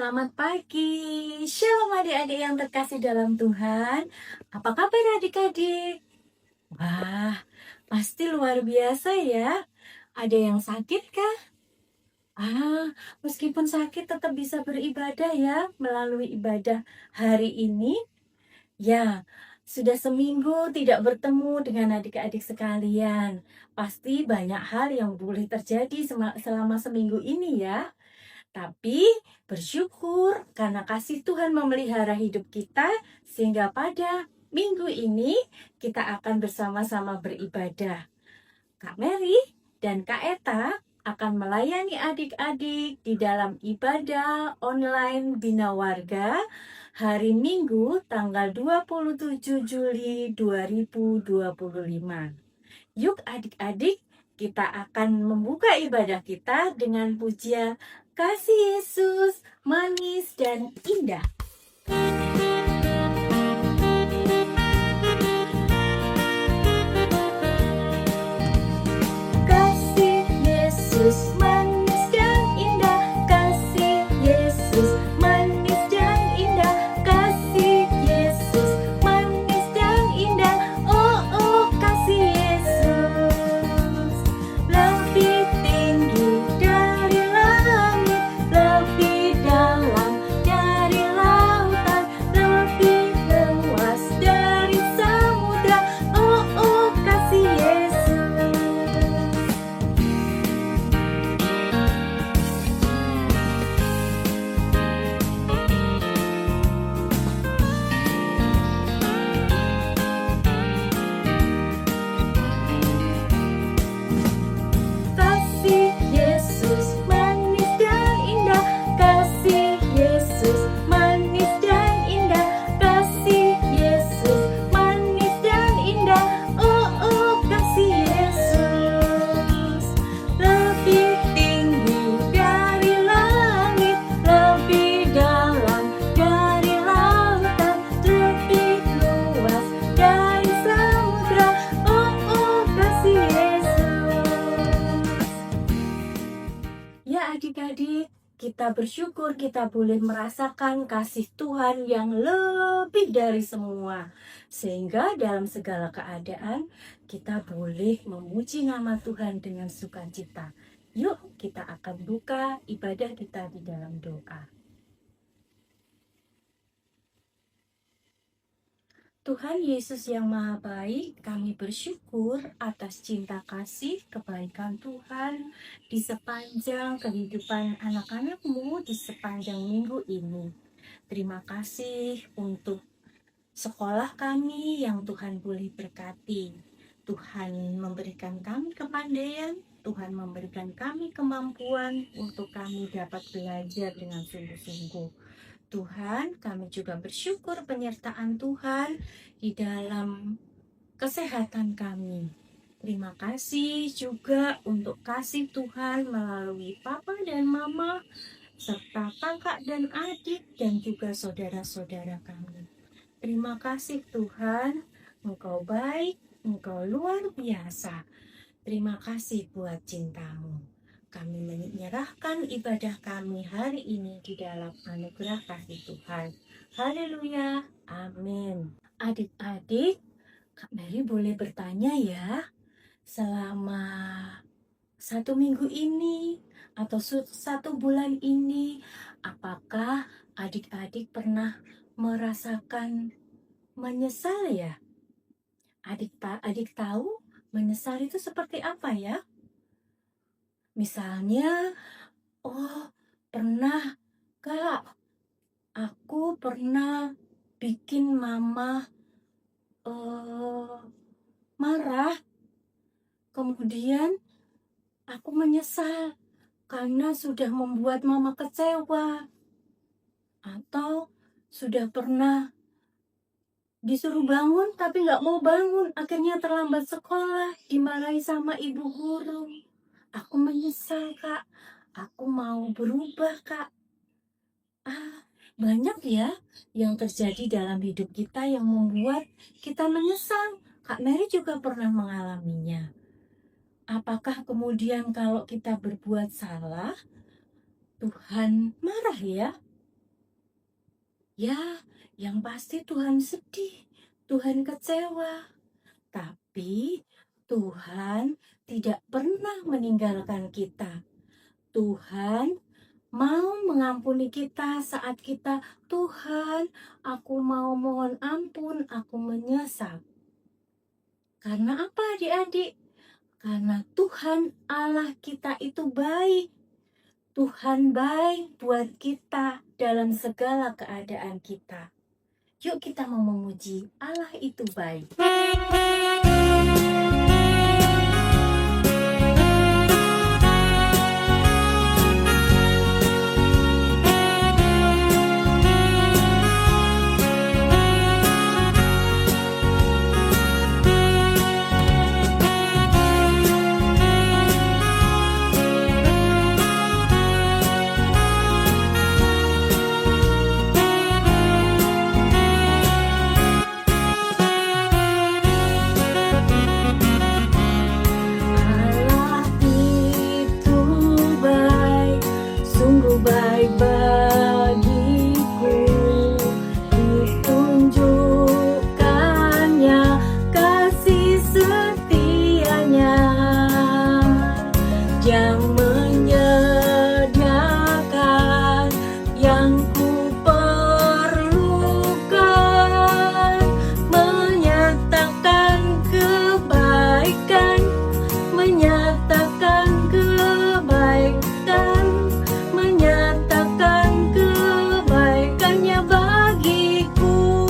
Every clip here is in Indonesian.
Selamat pagi. Shalom adik-adik yang terkasih dalam Tuhan. Apa kabar adik-adik? Wah, pasti luar biasa ya. Ada yang sakit kah? Meskipun sakit tetap bisa beribadah ya melalui ibadah hari ini. Ya, sudah seminggu tidak bertemu dengan adik-adik sekalian. Pasti banyak hal yang boleh terjadi selama seminggu ini ya. Tapi bersyukur karena kasih Tuhan memelihara hidup kita sehingga pada minggu ini kita akan bersama-sama beribadah. Kak Mary dan Kak Eta akan melayani adik-adik di dalam ibadah online Bina Warga hari Minggu tanggal 27 Juli 2025. Yuk adik-adik, kita akan membuka ibadah kita dengan pujian Kasih Yesus manis dan indah. Kasih Yesus manis dan indah, kasih Yesus manis dan indah, kasih Yesus manis dan indah. Oh, kasih Yesus lebih tinggi dari langit, lebih dalam dari lautan, lebih luas dari samudra. Oh, kasih Yesus. Kasih Yesus manis dan indah, kasih Yesus manis dan indah, kasih Yesus manis dan indah. Oh, kasih Yesus lebih tinggi dari langit, lebih dalam dari lautan, lebih luas dari samudra. Oh, kasih Yesus. Ya adik-adik, kita bersyukur kita boleh merasakan kasih Tuhan yang lebih dari semua. Sehingga dalam segala keadaan kita boleh memuji nama Tuhan dengan sukacita. Yuk kita akan buka ibadah kita di dalam doa. Tuhan Yesus yang Maha Baik, kami bersyukur atas cinta kasih kebaikan Tuhan di sepanjang kehidupan anak-anak-Mu di sepanjang minggu ini. Terima kasih untuk sekolah kami yang Tuhan boleh berkati. Tuhan memberikan kami kepandaian, Tuhan memberikan kami kemampuan untuk kami dapat belajar dengan sungguh-sungguh. Tuhan, kami juga bersyukur penyertaan Tuhan di dalam kesehatan kami. Terima kasih juga untuk kasih Tuhan melalui Papa dan Mama, serta kakak dan adik, dan juga saudara-saudara kami. Terima kasih Tuhan, Engkau baik, Engkau luar biasa. Terima kasih buat cinta-Mu. Kami menyerahkan ibadah kami hari ini di dalam anugerah kasih Tuhan. Haleluya, amin. Adik-adik, Kak Mary boleh bertanya ya, selama 1 minggu ini atau 1 bulan ini, apakah adik-adik pernah merasakan menyesal ya? Adik tahu menyesal itu seperti apa ya? Misalnya, pernah Kak, aku pernah bikin mama marah. Kemudian aku menyesal karena sudah membuat mama kecewa. Atau sudah pernah disuruh bangun tapi nggak mau bangun, akhirnya terlambat sekolah, dimarahi sama ibu guru. Aku menyesal Kak, aku mau berubah Kak. Banyak ya yang terjadi dalam hidup kita yang membuat kita menyesal. Kak Mary juga pernah mengalaminya. Apakah kemudian kalau kita berbuat salah, Tuhan marah ya? Ya, yang pasti Tuhan sedih, Tuhan kecewa. Tapi Tuhan tidak pernah meninggalkan kita. Tuhan mau mengampuni kita saat kita, Tuhan, aku mau mohon ampun, aku menyesal. Karena apa adik-adik? Karena Tuhan Allah kita itu baik. Tuhan baik buat kita dalam segala keadaan kita. Yuk kita mau memuji Allah itu baik. Allah itu baik, sungguh baik bagiku. Ditunjukkannya kasih setianya yang menyediakan yang ku perlukan, menyatakan kebaikan, menyatakan kebaikan, menyatakan kebaikannya bagiku.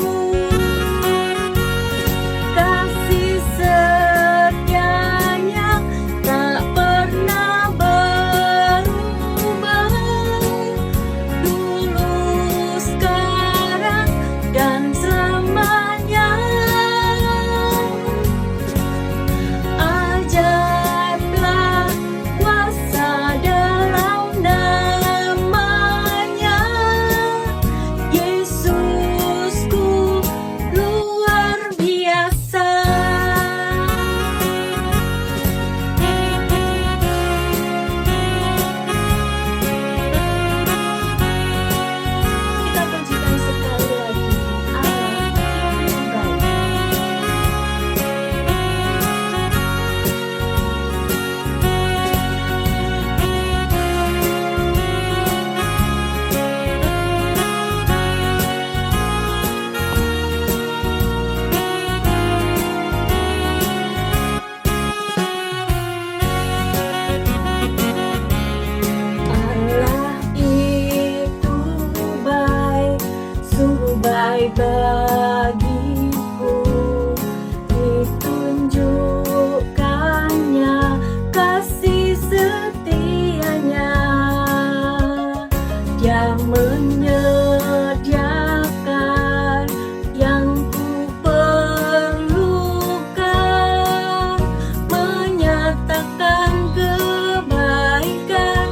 Kasih setianya tak pernah berubah, dulu, sekarang, dan selamanya. Ajaiblah kuasa dalam namanya, Yesusku luar biasa. Kita pujikan sekali lagi, Allah itu baik. Allah itu baik, sungguh baik bagiku. Ditunjukkannya kasih setianya yang menyediakan yang ku perlukan, menyatakan kebaikan,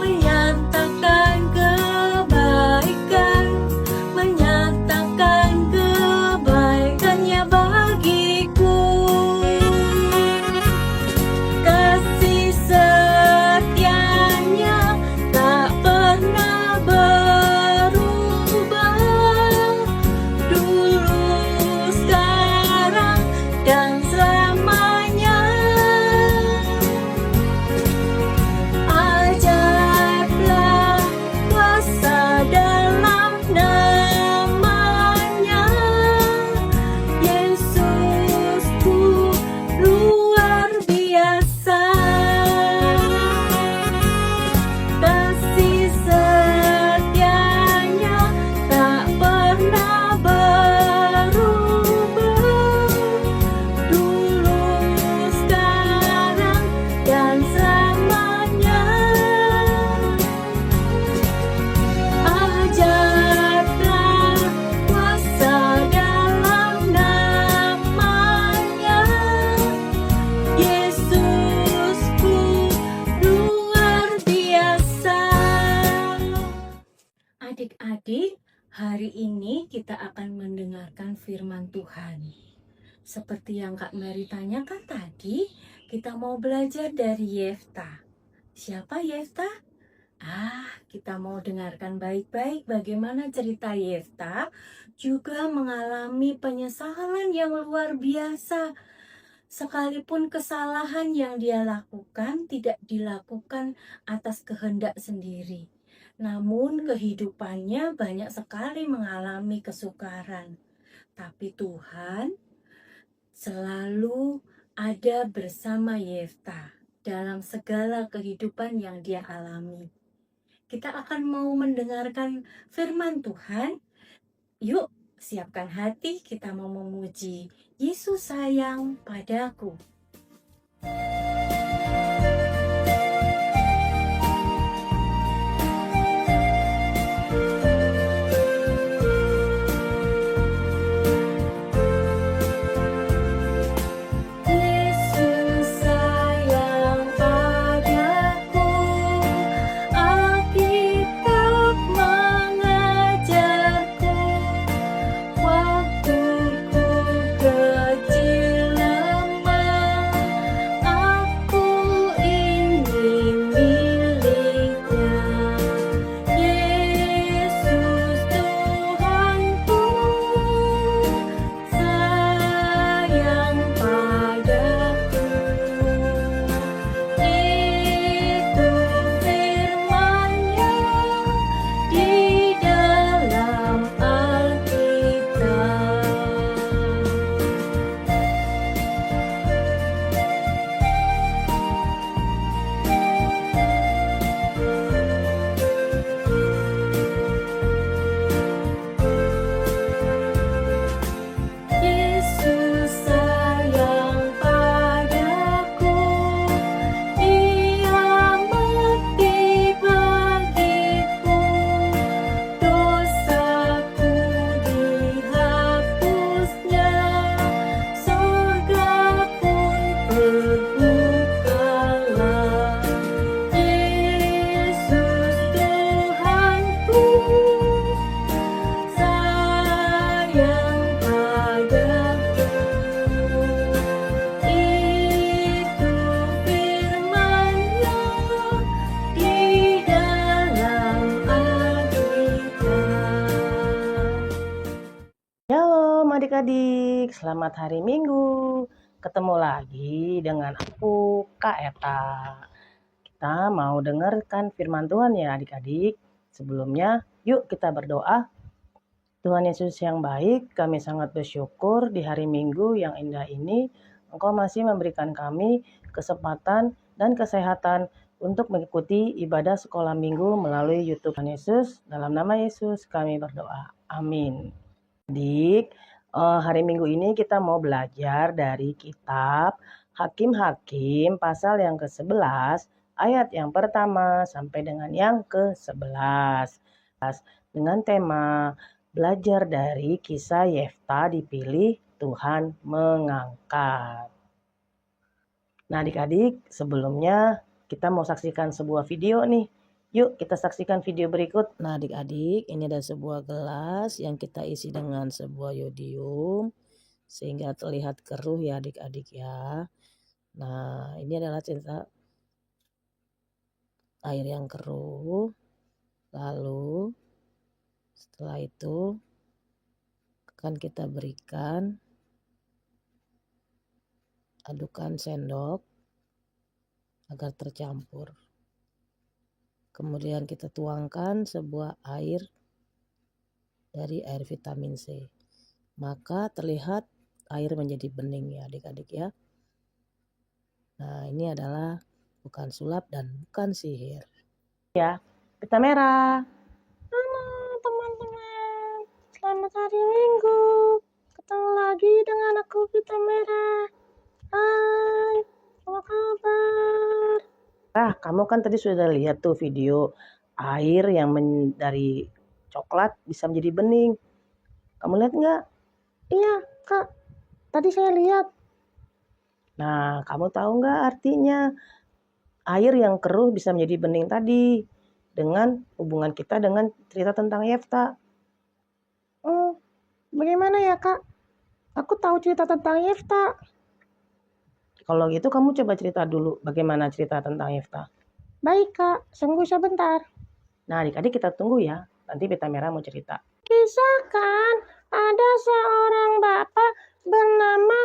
menyatakan kebaikan, menyatakan kebaikannya bagiku. Kasih setianya tak pernah berubah, dulu, sekarang, dan selamanya. Ajaiblah kuasa dalam namanya, Yesusku luar biasa. Kasih setianya tak pernah berubah, dulu, sekarang, dan selamanya. Ajaiblah kuasa dalam namanya, Yesusku luar biasa. Adik-adik, hari ini kita akan mendengarkan firman Tuhan. Seperti yang Kak Mary tanyakan tadi, kita mau belajar dari Yefta. Siapa Yefta? Kita mau dengarkan baik-baik bagaimana cerita Yefta juga mengalami penyesalan yang luar biasa. Sekalipun kesalahan yang dia lakukan tidak dilakukan atas kehendak sendiri. Namun kehidupannya banyak sekali mengalami kesukaran. Tapi Tuhan selalu ada bersama Yefta dalam segala kehidupan yang dia alami. Kita akan mau mendengarkan firman Tuhan. Yuk, siapkan hati, kita mau memuji Yesus sayang padaku. Yesus sayang padaku, Alkitab mengajarku, waktu ku kecil lemah, aku ingin miliknya. Yesus Tuhanku, sayang padaku. Itu firman-Nya di dalam Alkitab. Yesus sayang padaku, Dia mati bagiku, dosaku dihapusnya, surga pun terbukalah. Yesus Tuhanku, sayang padaku. Itu firman-Nya di dalam Alkitab. Shalom adik-adik, selamat hari Minggu. Ketemu lagi dengan aku, Kak Eta. Kita mau dengarkan firman Tuhan ya adik-adik. Sebelumnya, yuk kita berdoa. Tuhan Yesus yang baik, kami sangat bersyukur di hari Minggu yang indah ini, Engkau masih memberikan kami kesempatan dan kesehatan untuk mengikuti ibadah sekolah minggu melalui YouTube Tuhan Yesus. Dalam nama Yesus kami berdoa. Amin. Adik, hari Minggu ini kita mau belajar dari kitab Hakim-Hakim pasal yang ke-11 ayat yang pertama sampai dengan yang ke-11 dengan tema belajar dari kisah Yefta dipilih Tuhan mengangkat. Nah adik-adik, sebelumnya kita mau saksikan sebuah video nih. Yuk kita saksikan video berikut. Nah adik-adik, ini ada sebuah gelas yang kita isi dengan sebuah yodium sehingga terlihat keruh ya adik-adik ya. Nah ini adalah cerita air yang keruh. Lalu setelah itu akan kita berikan adukan sendok agar tercampur. Kemudian kita tuangkan sebuah air dari air vitamin C. Maka terlihat air menjadi bening ya adik-adik ya. Nah ini adalah bukan sulap dan bukan sihir. Ya, pita merah. Halo teman-teman, selamat hari Minggu. Ketemu lagi dengan aku pita merah. Hai, apa kabar? Kamu kan tadi sudah lihat tuh video air yang dari coklat bisa menjadi bening. Kamu lihat nggak? Iya, Kak. Tadi saya lihat. Nah, kamu tahu nggak artinya air yang keruh bisa menjadi bening tadi dengan hubungan kita dengan cerita tentang Yefta? Bagaimana ya, Kak? Aku tahu cerita tentang Yefta. Kalau gitu kamu coba cerita dulu bagaimana cerita tentang Yefta. Baik kak, tunggu sebentar. Nah adik-adik kita tunggu ya, nanti pita merah mau cerita. Kisahkan ada seorang bapak bernama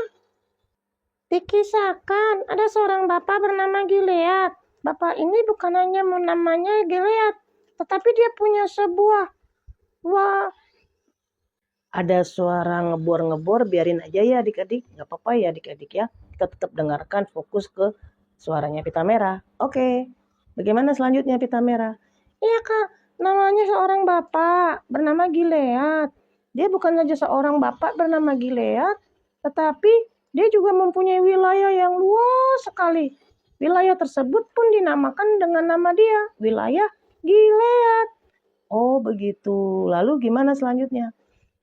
Dikisahkan ada seorang bapak bernama Gilead. Bapak ini bukan hanya namanya Gilead, tetapi dia punya sebuah ada suara ngebor-ngebor, biarin aja ya adik-adik, nggak apa-apa ya adik-adik ya. Kita tetap dengarkan, fokus ke suaranya pita merah. Oke, bagaimana selanjutnya pita merah? Iya kak, namanya seorang bapak bernama Gilead. Dia bukan saja seorang bapak bernama Gilead, tetapi dia juga mempunyai wilayah yang luas sekali. Wilayah tersebut pun dinamakan dengan nama dia, wilayah Gilead. Oh begitu, lalu gimana selanjutnya?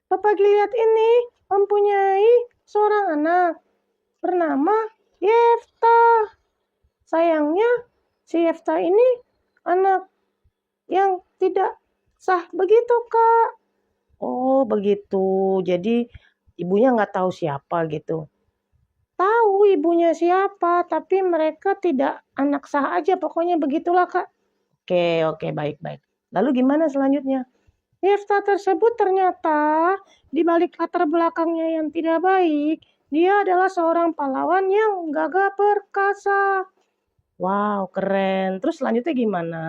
Bapak Gilead ini mempunyai seorang anak bernama Yefta. Sayangnya si Yefta ini anak yang tidak sah begitu kak. Oh begitu, jadi ibunya nggak tahu siapa gitu. Tahu ibunya siapa, tapi mereka tidak anak sah aja, pokoknya begitulah kak. Oke, baik. Lalu gimana selanjutnya? Yefta tersebut ternyata di balik latar belakangnya yang tidak baik, dia adalah seorang pahlawan yang gagah perkasa. Wow, keren. Terus selanjutnya gimana?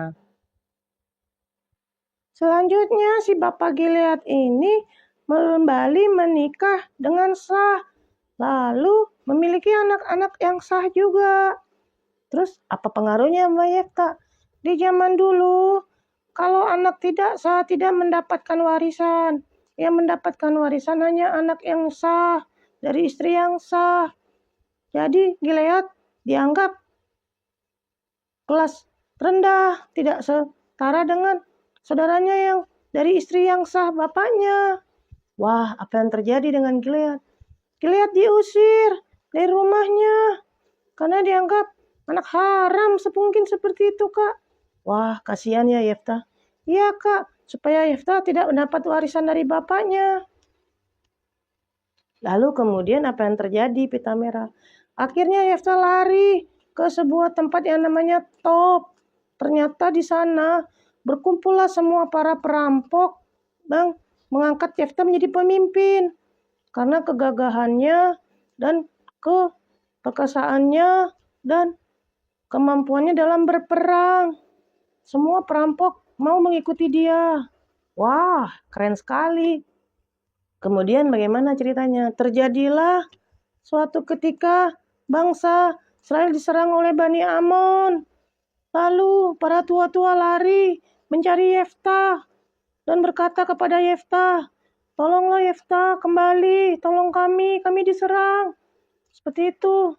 Selanjutnya si Bapak Gilead ini kembali menikah dengan sah. Lalu memiliki anak-anak yang sah juga. Terus apa pengaruhnya Mbak Yefta? Di zaman dulu, kalau anak tidak sah tidak mendapatkan warisan. Yang mendapatkan warisan hanya anak yang sah, dari istri yang sah. Jadi Gilead dianggap kelas rendah, tidak setara dengan saudaranya yang dari istri yang sah bapaknya. Wah, apa yang terjadi dengan Gilead? Gilead diusir dari rumahnya karena dianggap anak haram mungkin seperti itu kak. Wah kasihan ya Yefta. Iya kak, supaya Yefta tidak mendapat warisan dari bapaknya. Lalu kemudian apa yang terjadi pita merah? Akhirnya Yefta lari ke sebuah tempat yang namanya Top. Ternyata di sana berkumpullah semua para perampok dan mengangkat Yefta menjadi pemimpin. Karena kegagahannya dan keperkasaannya dan kemampuannya dalam berperang. Semua perampok mau mengikuti dia. Wah, keren sekali. Kemudian bagaimana ceritanya? Terjadilah suatu ketika bangsa Israel diserang oleh Bani Amon. Lalu para tua-tua lari mencari Yefta dan berkata kepada Yefta, "Tolonglah Yefta kembali, tolong kami diserang." Seperti itu.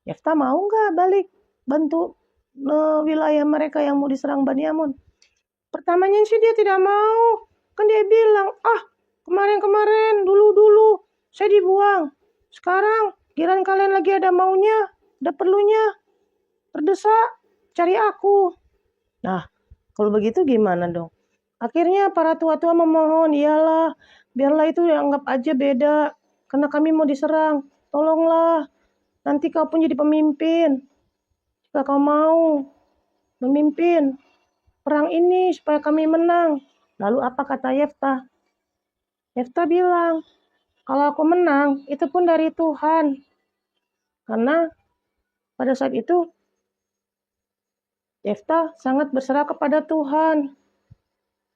Yefta mau nggak balik bantu wilayah mereka yang mau diserang Bani Amon? Pertamanya sih dia tidak mau. Kan dia bilang, kemarin-kemarin, dulu saya dibuang. Sekarang giliran kalian lagi ada maunya, ada perlunya, terdesak, cari aku. Nah, kalau begitu gimana dong? Akhirnya para tua-tua memohon, iyalah, biarlah itu dianggap aja beda. Karena kami mau diserang, tolonglah. Nanti kau pun jadi pemimpin. Jika kau mau memimpin perang ini supaya kami menang. Lalu apa kata Yefta? Yefta bilang, kalau aku menang, itu pun dari Tuhan. Karena pada saat itu, Yefta sangat berserah kepada Tuhan.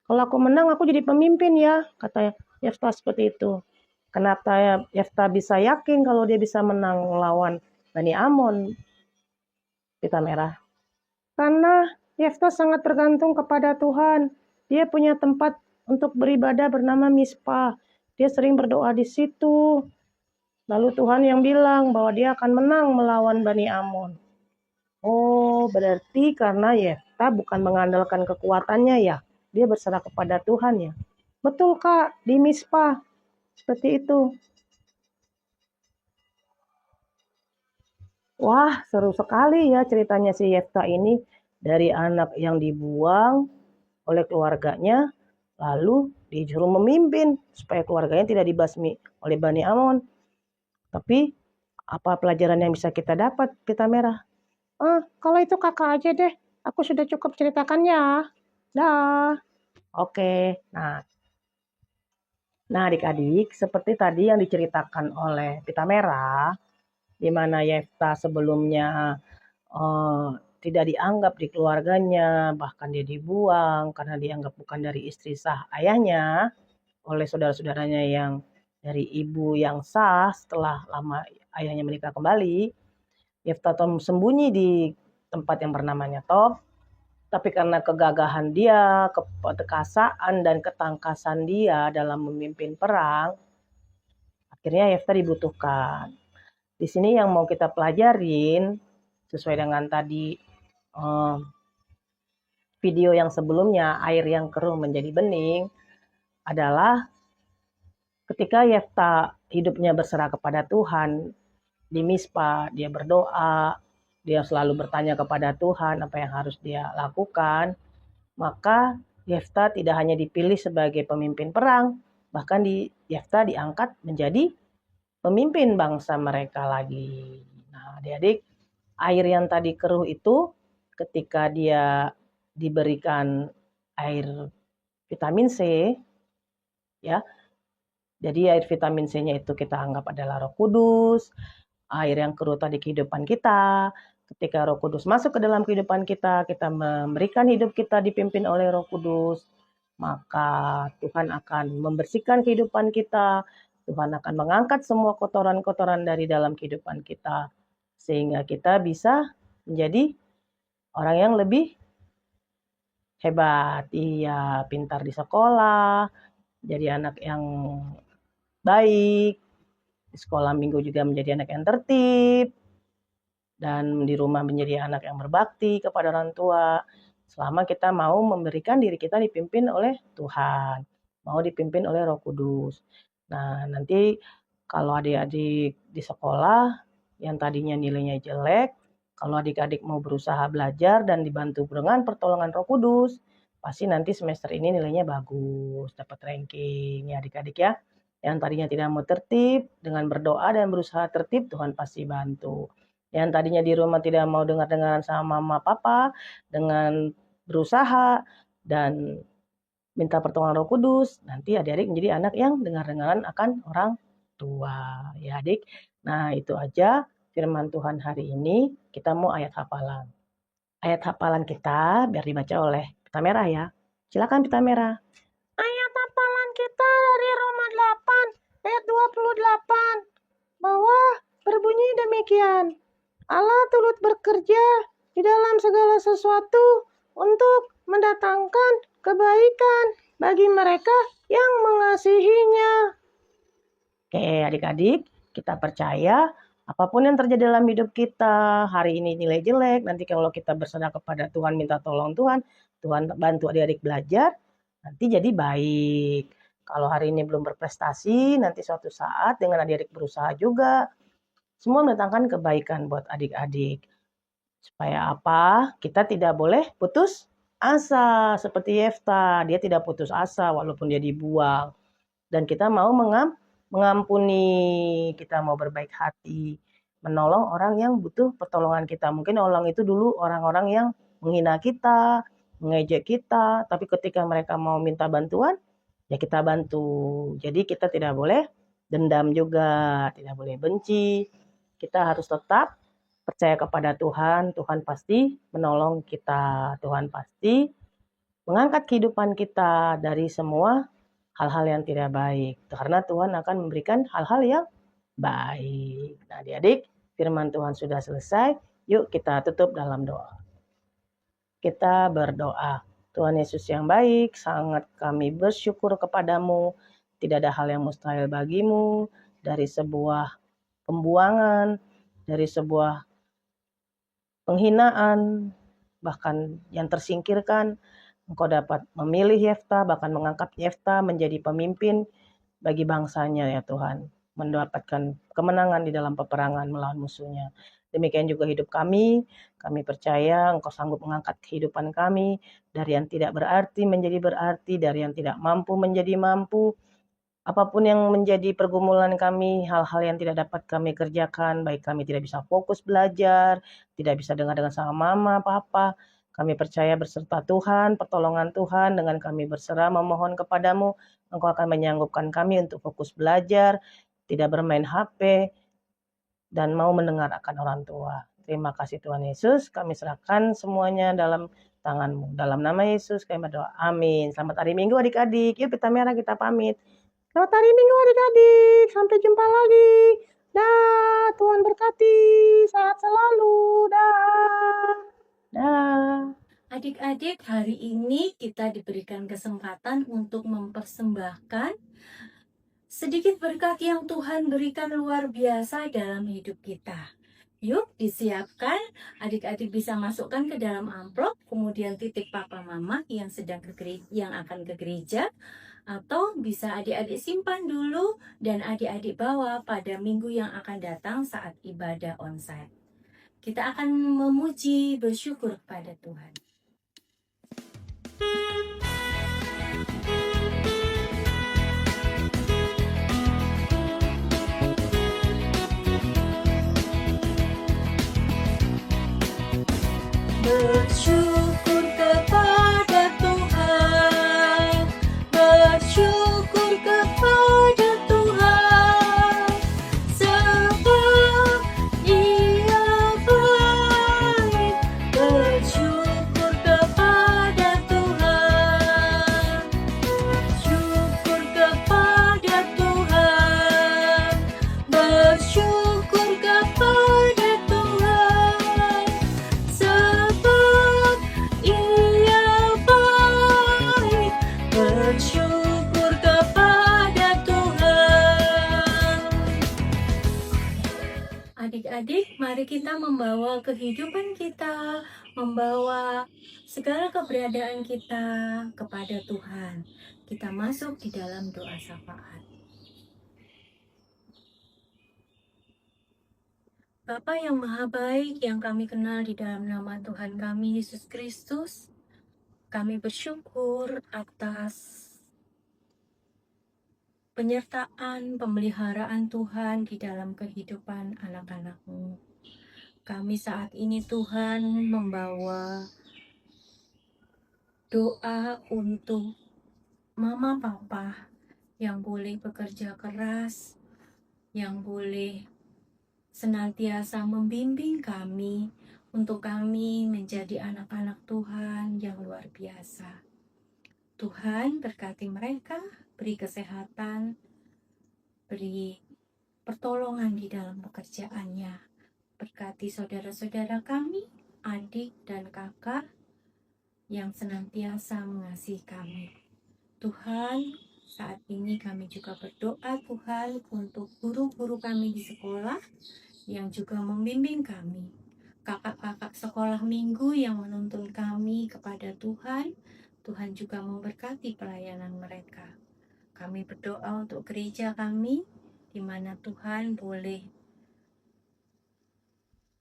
Kalau aku menang, aku jadi pemimpin ya, kata Yefta seperti itu. Kenapa Yefta bisa yakin kalau dia bisa menang melawan Bani Amon, pita merah? Karena Yefta sangat tergantung kepada Tuhan. Dia punya tempat untuk beribadah bernama Mispa. Dia sering berdoa di situ. Lalu Tuhan yang bilang bahwa dia akan menang melawan Bani Amon. Oh, berarti karena Yefta bukan mengandalkan kekuatannya ya. Dia berserah kepada Tuhan ya. Betul Kak, di Mispa. Seperti itu. Wah, seru sekali ya ceritanya si Yefta ini. Dari anak yang dibuang oleh keluarganya, lalu disuruh memimpin supaya keluarganya tidak dibasmi oleh Bani Amon. Tapi apa pelajaran yang bisa kita dapat pita merah? Kalau itu kakak aja deh. Aku sudah cukup ceritakannya. Dah. Oke. Nah adik-adik, seperti tadi yang diceritakan oleh Pita Merah, di mana Yefta sebelumnya eh, tidak dianggap di keluarganya, bahkan dia dibuang karena dianggap bukan dari istri sah ayahnya oleh saudara-saudaranya yang dari ibu yang sah setelah lama ayahnya menikah kembali. Yefta sembunyi di tempat yang bernamanya Top, tapi karena kegagahan dia, keperkasaan dan ketangkasan dia dalam memimpin perang, akhirnya Yefta dibutuhkan. Di sini yang mau kita pelajarin sesuai dengan tadi video yang sebelumnya, air yang keruh menjadi bening, adalah ketika Yefta hidupnya berserah kepada Tuhan, di Mispa dia berdoa, dia selalu bertanya kepada Tuhan apa yang harus dia lakukan, maka Yefta tidak hanya dipilih sebagai pemimpin perang, bahkan Yefta diangkat menjadi pemimpin bangsa mereka lagi. Nah, adik-adik, air yang tadi keruh itu ketika dia diberikan air vitamin C, ya. Jadi air vitamin C-nya itu kita anggap adalah Roh Kudus, air yang keruh tadi kehidupan kita. Ketika Roh Kudus masuk ke dalam kehidupan kita, kita memberikan hidup kita dipimpin oleh Roh Kudus, maka Tuhan akan membersihkan kehidupan kita. Tuhan akan mengangkat semua kotoran-kotoran dari dalam kehidupan kita, sehingga kita bisa menjadi orang yang lebih hebat. Iya, pintar di sekolah, jadi anak yang baik, di sekolah minggu juga menjadi anak yang tertib, dan di rumah menjadi anak yang berbakti kepada orang tua. Selama kita mau memberikan diri kita dipimpin oleh Tuhan, mau dipimpin oleh Roh Kudus. Nah, nanti kalau adik-adik di sekolah yang tadinya nilainya jelek, kalau adik-adik mau berusaha belajar dan dibantu dengan pertolongan Roh Kudus, pasti nanti semester ini nilainya bagus, dapat ranking ya adik-adik ya. Yang tadinya tidak mau tertib, dengan berdoa dan berusaha tertib, Tuhan pasti bantu. Yang tadinya di rumah tidak mau dengar-dengaran sama mama papa, dengan berusaha dan minta pertolongan Roh Kudus, nanti adik-adik menjadi anak yang dengar-dengaran akan orang tua. Ya adik, nah itu aja firman Tuhan hari ini. Kita mau ayat hafalan. Ayat hafalan kita biar dibaca oleh Pita Merah ya. Silakan Pita Merah. Ayat hafalan kita dari Roma 8 ayat 28. Bahwa berbunyi demikian. Allah turut bekerja di dalam segala sesuatu untuk mendatangkan kebaikan bagi mereka yang mengasihinya. Oke adik-adik, kita percaya apapun yang terjadi dalam hidup kita, hari ini nilai jelek, nanti kalau kita berserah kepada Tuhan, minta tolong Tuhan, Tuhan bantu adik-adik belajar, nanti jadi baik. Kalau hari ini belum berprestasi, nanti suatu saat dengan adik-adik berusaha juga, semua mendatangkan kebaikan buat adik-adik. Supaya apa? Kita tidak boleh putus asa. Seperti Yefta, dia tidak putus asa walaupun dia dibuang. Dan kita mau mengampuni, kita mau berbaik hati, menolong orang yang butuh pertolongan kita. Mungkin orang itu dulu orang-orang yang menghina kita, mengejek kita, tapi ketika mereka mau minta bantuan, ya kita bantu. Jadi kita tidak boleh dendam juga, tidak boleh benci. Kita harus tetap percaya kepada Tuhan, Tuhan pasti menolong kita, Tuhan pasti mengangkat kehidupan kita dari semua hal-hal yang tidak baik. Karena Tuhan akan memberikan hal-hal yang baik. Nah adik-adik, firman Tuhan sudah selesai. Yuk kita tutup dalam doa. Kita berdoa. Tuhan Yesus yang baik, sangat kami bersyukur kepadamu. Tidak ada hal yang mustahil bagimu. Dari sebuah pembuangan, dari sebuah penghinaan, bahkan yang tersingkirkan, engkau dapat memilih Yefta, bahkan mengangkat Yefta menjadi pemimpin bagi bangsanya ya Tuhan, mendapatkan kemenangan di dalam peperangan melawan musuhnya. Demikian juga hidup kami percaya engkau sanggup mengangkat kehidupan kami dari yang tidak berarti menjadi berarti, dari yang tidak mampu menjadi mampu. Apapun yang menjadi pergumulan kami, hal-hal yang tidak dapat kami kerjakan, baik kami tidak bisa fokus belajar, tidak bisa dengar-dengar sama mama, papa, Kami percaya berserta Tuhan, pertolongan Tuhan, dengan kami berserah memohon kepadamu, Engkau akan menyanggupkan kami untuk fokus belajar, tidak bermain HP, dan mau mendengar akan orang tua. Terima kasih Tuhan Yesus, kami serahkan semuanya dalam tangan-Mu. Dalam nama Yesus kami berdoa, amin. Selamat hari Minggu adik-adik, yuk Pita Merah kita pamit. Selamat hari Minggu adik-adik, sampai jumpa lagi. Dah, Tuhan berkati, sehat selalu, dah. Dah. Adik-adik, hari ini kita diberikan kesempatan untuk mempersembahkan sedikit berkat yang Tuhan berikan luar biasa dalam hidup kita. Yuk, disiapkan. Adik-adik bisa masukkan ke dalam amplop, kemudian titik papa mama yang sedang yang akan ke gereja, atau bisa adik-adik simpan dulu dan adik-adik bawa pada minggu yang akan datang saat ibadah onsite. Kita akan memuji, bersyukur kepada Tuhan. Bersyukur kepada Tuhan, bersyukur kepada Tuhan, sebab Dia baik. Bersyukur kepada Tuhan, bersyukur kepada Tuhan, bersyukur kepada Tuhan, sebab Ia baik. Bersyukur kepada Tuhan. Adik-adik, mari kita membawa kehidupan kita, membawa segala keberadaan kita kepada Tuhan. Kita masuk di dalam doa syafaat. Bapa yang maha baik, yang kami kenal di dalam nama Tuhan kami Yesus Kristus, kami bersyukur atas penyertaan, pemeliharaan Tuhan di dalam kehidupan anak-anak-Mu. Kami saat ini Tuhan membawa doa untuk mama papa yang boleh bekerja keras, yang boleh senantiasa membimbing kami untuk kami menjadi anak-anak Tuhan yang luar biasa. Tuhan berkati mereka, beri kesehatan, beri pertolongan di dalam pekerjaannya. Berkati saudara-saudara kami, adik dan kakak yang senantiasa mengasihi kami. Tuhan, saat ini kami juga berdoa Tuhan untuk guru-guru kami di sekolah yang juga membimbing kami. Kakak-kakak sekolah minggu yang menuntun kami kepada Tuhan, Tuhan juga memberkati pelayanan mereka. Kami berdoa untuk gereja kami, di mana Tuhan boleh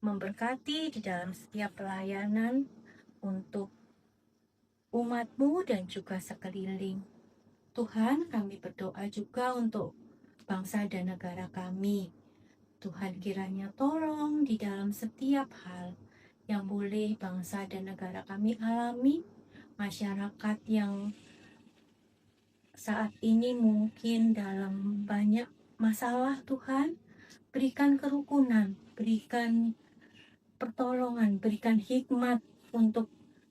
memberkati di dalam setiap pelayanan untuk umat-Mu dan juga sekeliling. Tuhan, kami berdoa juga untuk bangsa dan negara kami. Tuhan kiranya tolong di dalam setiap hal yang boleh bangsa dan negara kami alami, masyarakat yang saat ini mungkin dalam banyak masalah. Tuhan, berikan kerukunan, berikan pertolongan, berikan hikmat untuk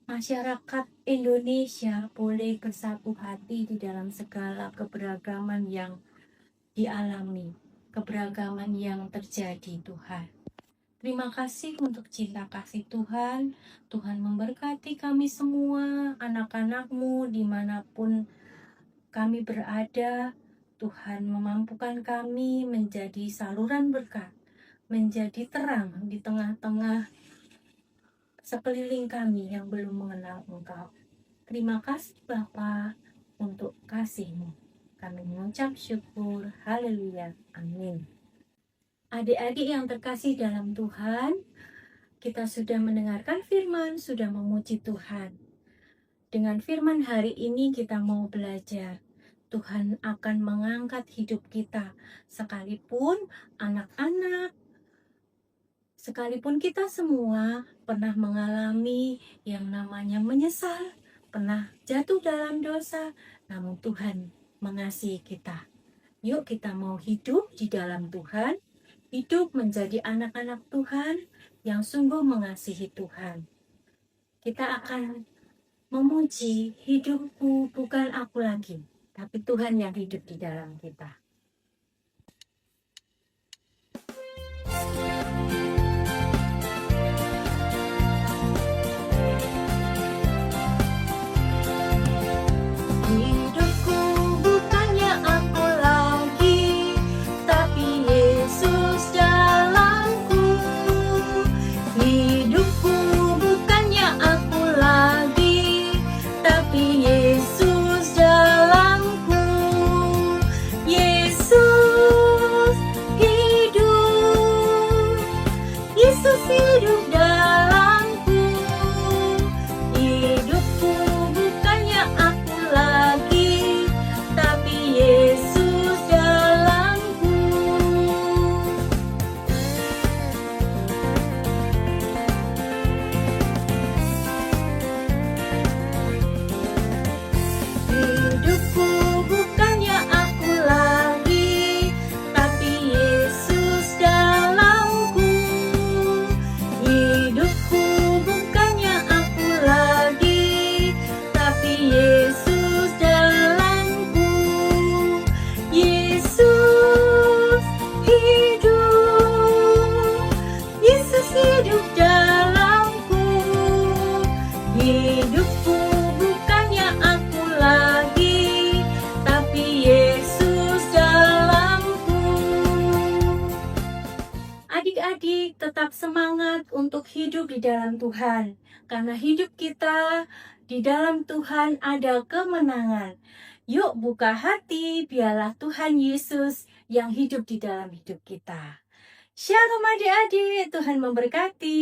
masyarakat Indonesia boleh bersatu hati di dalam segala keberagaman yang dialami, keberagaman yang terjadi. Tuhan, terima kasih untuk cinta kasih Tuhan. Tuhan memberkati kami semua, anak-anak-Mu dimanapun kami berada. Tuhan memampukan kami menjadi saluran berkat, menjadi terang di tengah-tengah sekeliling kami yang belum mengenal Engkau. Terima kasih Bapa untuk kasih-Mu. Kami mengucap syukur. Haleluya. Amin. Adik-adik yang terkasih dalam Tuhan, kita sudah mendengarkan firman, sudah memuji Tuhan. Dengan firman hari ini kita mau belajar. Tuhan akan mengangkat hidup kita, sekalipun anak-anak Sekalipun kita semua pernah mengalami yang namanya menyesal, pernah jatuh dalam dosa, namun Tuhan mengasihi kita. Yuk kita mau hidup di dalam Tuhan, hidup menjadi anak-anak Tuhan yang sungguh mengasihi Tuhan. Kita akan memuji, hidupku bukan aku lagi, tapi Tuhan yang hidup di dalam kita. Hidupku bukannya aku lagi, tapi Yesus dalamku. Hidupku bukannya aku lagi, tapi Yesus dalamku. Yesus hidup, Yesus hidup dalamku. Hidupku bukannya aku lagi, tapi Yesus dalamku. Hidupku bukannya aku lagi, tapi Yesus dalamku. Hidupku bukannya aku lagi, tapi Yesus dalamku. Yesus hidup, Yesus hidup dalamku. Hidupku bukannya aku lagi, tapi Yesus dalamku. Adik-adik tetap semangat untuk hidup di dalam Tuhan, karena hidup kita di dalam Tuhan ada kemenangan. Yuk buka hati, biarlah Tuhan Yesus yang hidup di dalam hidup kita. Shalom adik-adik, Tuhan memberkati.